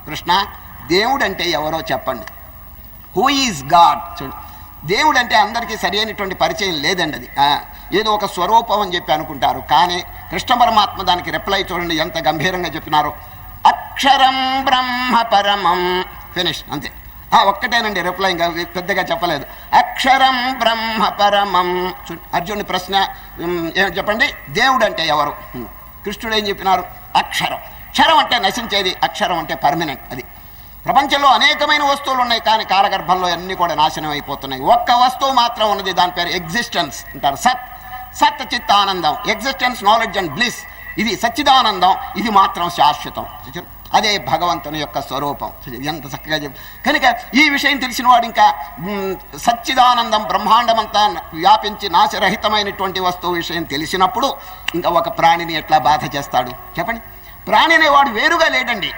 కృష్ణ దేవుడు అంటే ఎవరో చెప్పండి. Who is God? చూడండి, దేవుడు అంటే అందరికీ సరి అయినటువంటి పరిచయం లేదండి. అది ఏదో ఒక స్వరూపం అని చెప్పి అనుకుంటారు. కానీ కృష్ణ పరమాత్మ దానికి రిప్లై చూడండి ఎంత గంభీరంగా చెప్పినారు. అక్షరం బ్రహ్మ పరమం. ఫినిష్, అంతే. ఒక్కటేనండి రిప్లై, ఇంకా పెద్దగా చెప్పలేదు. అక్షరం బ్రహ్మ పరమం. అర్జునుడి ప్రశ్న చెప్పండి, దేవుడు అంటే ఎవరు? కృష్ణుడు ఏం చెప్పినారు? అక్షరం. క్షరం అంటే నశించేది, అక్షరం అంటే పర్మనెంట్. అది ప్రపంచంలో అనేకమైన వస్తువులు ఉన్నాయి, కానీ కాలగర్భంలో అన్నీ కూడా నాశనం అయిపోతున్నాయి. ఒక్క వస్తువు మాత్రం ఉన్నది, దాని పేరు ఎగ్జిస్టెన్స్ అంటారు. సత్ చిత్ ఆనందం, ఎగ్జిస్టెన్స్, నాలెడ్జ్ అండ్ బ్లిస్. ఇది సచ్చిదానందం, ఇది మాత్రం శాశ్వతం. అదే భగవంతుని యొక్క స్వరూపం. ఎంత చక్కగా చెప్పి కనుక ఈ విషయం తెలిసిన వాడు ఇంకా సచ్చిదానందం బ్రహ్మాండమంతా వ్యాపించి నాశరహితమైనటువంటి వస్తువు విషయం తెలిసినప్పుడు ఇంకా ఒక ప్రాణిని ఎట్లా బాధ చేస్తాడు చెప్పండి? ప్రాణి అనేవాడు వేరుగా లేడండి.